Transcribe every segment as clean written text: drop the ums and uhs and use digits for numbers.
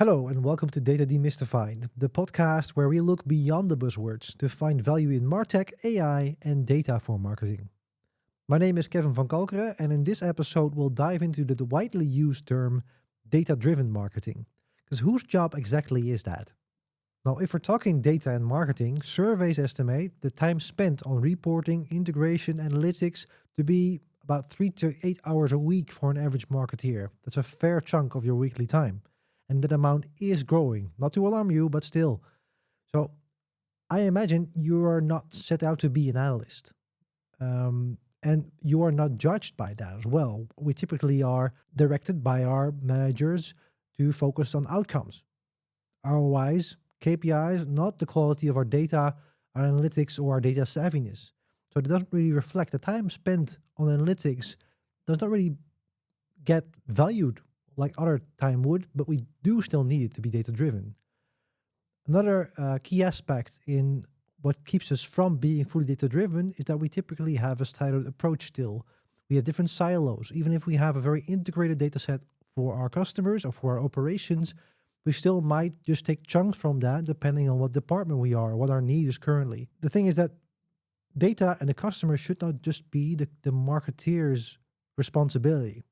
Hello, and welcome to Data Demystified, the podcast where we look beyond the buzzwords to find value in MarTech, AI, and data for marketing. My name is Kevin van Kalkeren, and in this episode, we'll dive into the widely used term data driven marketing. Because whose job exactly is that? Now, if we're talking data and marketing, surveys estimate the time spent on reporting, integration, analytics to be about 3 to 8 hours a week for an average marketeer. That's a fair chunk of your weekly time. And that amount is growing. Not to alarm you, but still. So I imagine you are not set out to be an analyst. And you are not judged by that as well. We typically are directed by our managers to focus on outcomes, ROIs, KPIs, not the quality of our data, our analytics, or our data savviness. So it doesn't really reflect the time spent on analytics does not really get valued like other time would, but we do still need it to be data driven. Another key aspect in what keeps us from being fully data driven is that we typically have a siloed approach still. We have different silos. Even if we have a very integrated data set for our customers or for our operations, we still might just take chunks from that depending on what department we are, what our need is currently. The thing is that data and the customer should not just be the marketeer's responsibility.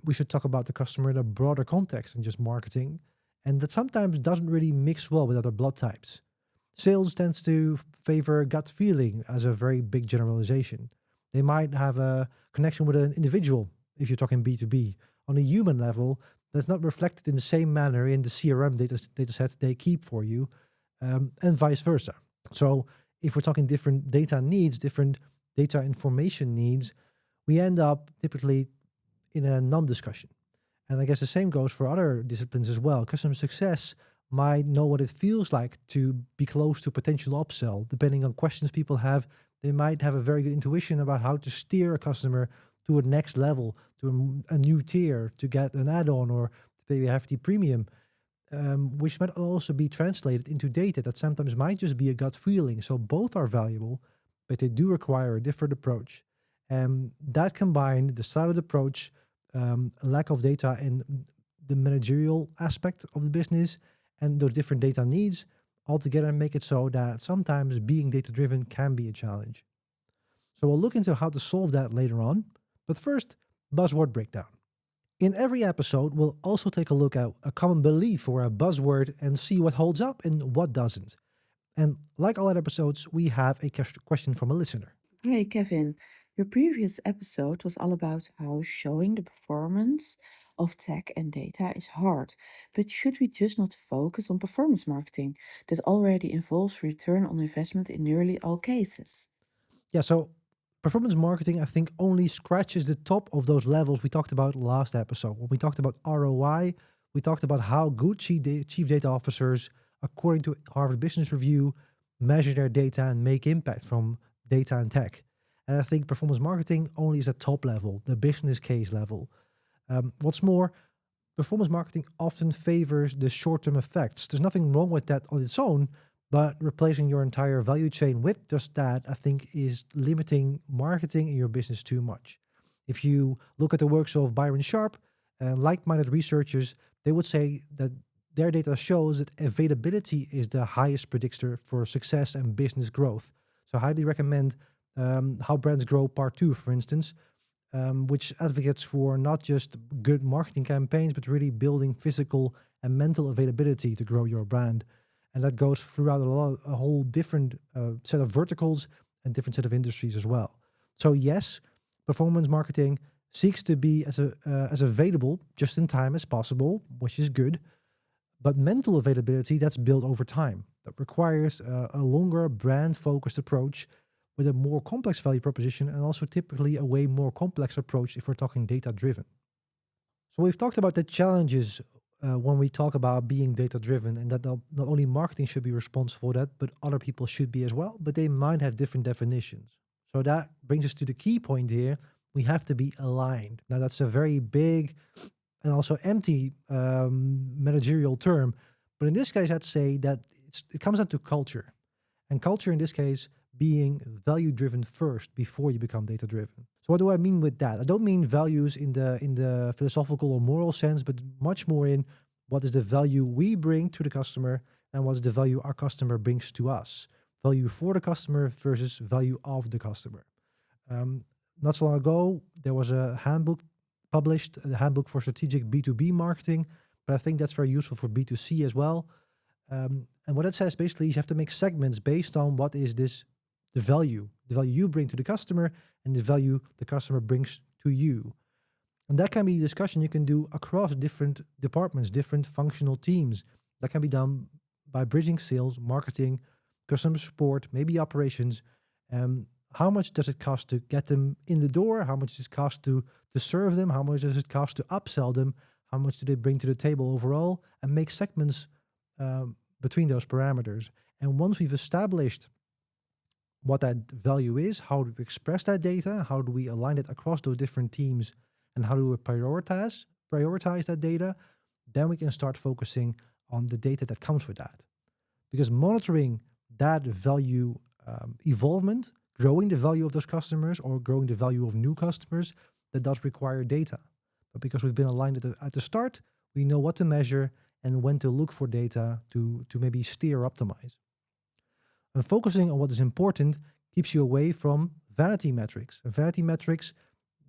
We should talk about the customer in a broader context than just marketing, and that sometimes doesn't really mix well with other blood types. Sales tends to favor gut feeling as a very big generalization. They might have a connection with an individual, if you're talking B2B. On a human level, that's not reflected in the same manner in the CRM data set they keep for you, and vice versa. So if we're talking different data needs, different data information needs, we end up typically in a non-discussion. And I guess the same goes for other disciplines as well. Customer success might know what it feels like to be close to potential upsell. Depending on questions people have, they might have a very good intuition about how to steer a customer to a next level, to a new tier, to get an add-on or to pay a hefty premium, which might also be translated into data that sometimes might just be a gut feeling. So both are valuable, but they do require a different approach. And that combined, the siloed approach, lack of data in the managerial aspect of the business, and those different data needs altogether make it so that sometimes being data-driven can be a challenge. So we'll look into how to solve that later on. But first, buzzword breakdown. In every episode, we'll also take a look at a common belief or a buzzword and see what holds up and what doesn't. And like all other episodes, we have a question from a listener. Hi, Kevin. Your previous episode was all about how showing the performance of tech and data is hard. But should we just not focus on performance marketing that already involves return on investment in nearly all cases? Yeah, so performance marketing, I think, only scratches the top of those levels we talked about last episode. When we talked about ROI, we talked about how good chief data officers, according to Harvard Business Review, measure their data and make impact from data and tech. And I think performance marketing only is at top level, the business case level. What's more, performance marketing often favors the short-term effects. There's nothing wrong with that on its own, but replacing your entire value chain with just that, I think, is limiting marketing in your business too much. If you look at the works of Byron Sharp and like-minded researchers, they would say that their data shows that availability is the highest predictor for success and business growth. So I highly recommend How Brands Grow Part 2, for instance, which advocates for not just good marketing campaigns, but really building physical and mental availability to grow your brand. And that goes throughout a whole different set of verticals and different set of industries as well. So yes, performance marketing seeks to be as available just in time as possible, which is good. But mental availability, that's built over time. That requires a longer brand-focused approach with a more complex value proposition and also typically a way more complex approach if we're talking data-driven. So we've talked about the challenges when we talk about being data-driven and that not only marketing should be responsible for that, but other people should be as well, but they might have different definitions. So that brings us to the key point here. We have to be aligned. Now that's a very big and also empty managerial term. But in this case, I'd say that it comes down to culture. And culture in this case being value-driven first before you become data-driven. So what do I mean with that? I don't mean values in the philosophical or moral sense, but much more in what is the value we bring to the customer and what is the value our customer brings to us. Value for the customer versus value of the customer. Not so long ago, there was a handbook published, a handbook for strategic B2B marketing, but I think that's very useful for B2C as well. And what it says basically is you have to make segments based on what is the value you bring to the customer and the value the customer brings to you. And that can be a discussion you can do across different departments, different functional teams. That can be done by bridging sales, marketing, customer support, maybe operations. How much does it cost to get them in the door? How much does it cost to serve them? How much does it cost to upsell them? How much do they bring to the table overall? And make segments between those parameters. And once we've established what that value is, how do we express that data? How do we align it across those different teams? And how do we prioritize that data? Then we can start focusing on the data that comes with that. Because monitoring that value evolvement, growing the value of those customers or growing the value of new customers, that does require data. But because we've been aligned at the start, we know what to measure and when to look for data to maybe steer or optimize. And focusing on what is important keeps you away from vanity metrics. Vanity metrics,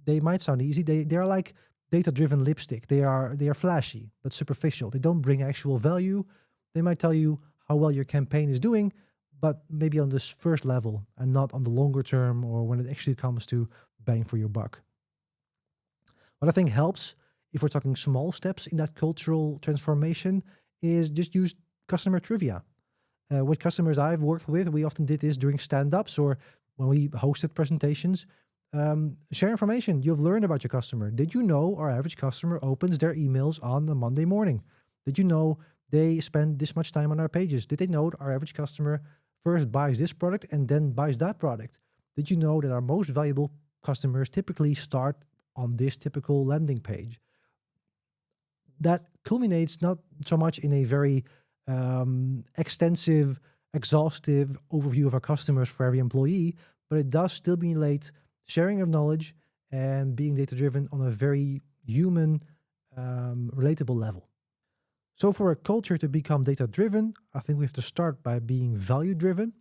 they might sound easy. They are like data-driven lipstick. They are flashy, but superficial. They don't bring actual value. They might tell you how well your campaign is doing, but maybe on this first level and not on the longer term or when it actually comes to bang for your buck. What I think helps, if we're talking small steps in that cultural transformation, is just use customer trivia. With customers I've worked with, we often did this during stand-ups or when we hosted presentations. Share information you've learned about your customer. Did you know our average customer opens their emails on a Monday morning? Did you know they spend this much time on our pages? Did they know our average customer first buys this product and then buys that product? Did you know that our most valuable customers typically start on this typical landing page? That culminates not so much in a very extensive, exhaustive overview of our customers for every employee, but it does still stimulate sharing of knowledge and being data-driven on a very human, relatable level. So for a culture to become data-driven, I think we have to start by being value-driven.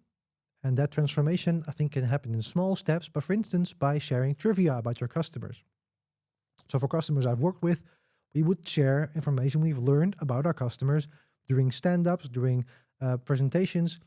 And that transformation, I think, can happen in small steps, but for instance, by sharing trivia about your customers. So for customers I've worked with, we would share information we've learned about our customers during stand-ups, during presentations,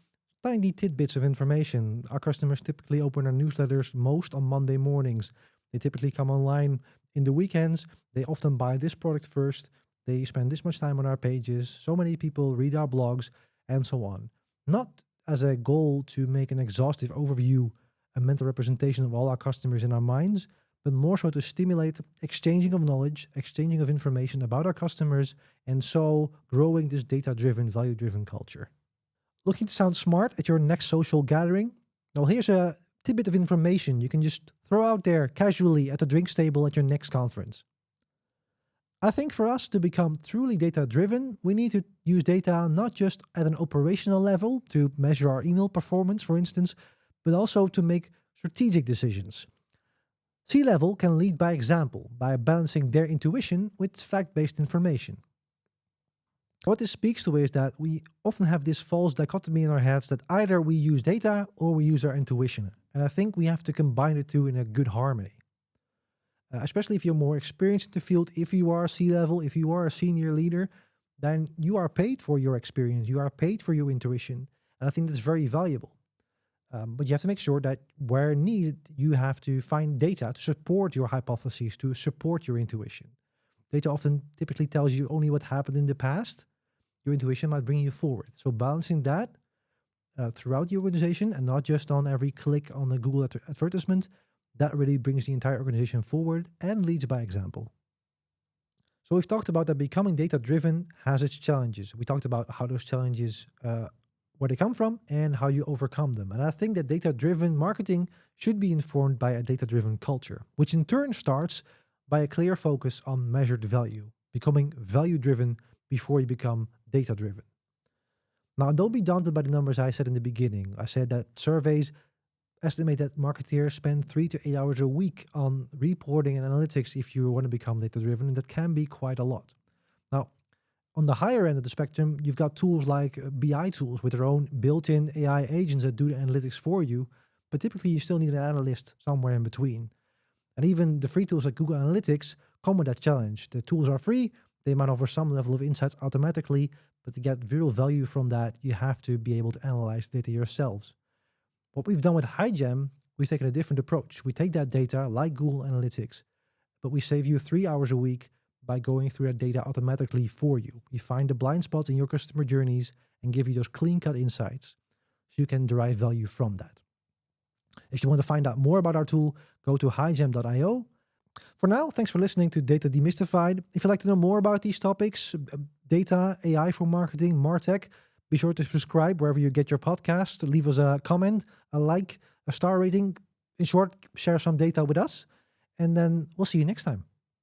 tiny tidbits of information. Our customers typically open our newsletters most on Monday mornings. They typically come online in the weekends. They often buy this product first. They spend this much time on our pages. So many people read our blogs and so on. Not as a goal to make an exhaustive overview, a mental representation of all our customers in our minds, but more so to stimulate exchanging of knowledge, exchanging of information about our customers, and so growing this data-driven, value-driven culture. Looking to sound smart at your next social gathering? Well, here's a tidbit of information you can just throw out there casually at the drinks table at your next conference. I think for us to become truly data-driven, we need to use data not just at an operational level to measure our email performance, for instance, but also to make strategic decisions. C-level can lead by example, by balancing their intuition with fact-based information. What this speaks to is that we often have this false dichotomy in our heads that either we use data or we use our intuition. And I think we have to combine the two in a good harmony. Especially if you're more experienced in the field, if you are C-level, if you are a senior leader, then you are paid for your experience, you are paid for your intuition. And I think that's very valuable. But you have to make sure that where needed, you have to find data to support your hypotheses, to support your intuition. Data often typically tells you only what happened in the past. Your intuition might bring you forward. So balancing that throughout the organization and not just on every click on a Google advertisement, that really brings the entire organization forward and leads by example. So we've talked about that becoming data-driven has its challenges. We talked about how those challenges where they come from and how you overcome them. And I think that data-driven marketing should be informed by a data-driven culture, which in turn starts by a clear focus on measured value, becoming value-driven before you become data-driven. Now, don't be daunted by the numbers I said in the beginning. I said that surveys estimate that marketeers spend 3 to 8 hours a week on reporting and analytics if you want to become data-driven, and that can be quite a lot. Now, On the higher end of the spectrum, you've got tools like BI tools with their own built-in AI agents that do the analytics for you, but typically you still need an analyst somewhere in between. And even the free tools like Google Analytics come with that challenge. The tools are free, they might offer some level of insights automatically, but to get real value from that, you have to be able to analyze data yourselves. What we've done with HiGem, we've taken a different approach. We take that data like Google Analytics, but we save you 3 hours a week by going through that data automatically for you. We find the blind spots in your customer journeys and give you those clean-cut insights so you can derive value from that. If you want to find out more about our tool, go to higem.io. For now, thanks for listening to Data Demystified. If you'd like to know more about these topics, data, AI for marketing, MarTech, be sure to subscribe wherever you get your podcast. Leave us a comment, a like, a star rating. In short, share some data with us. And then we'll see you next time.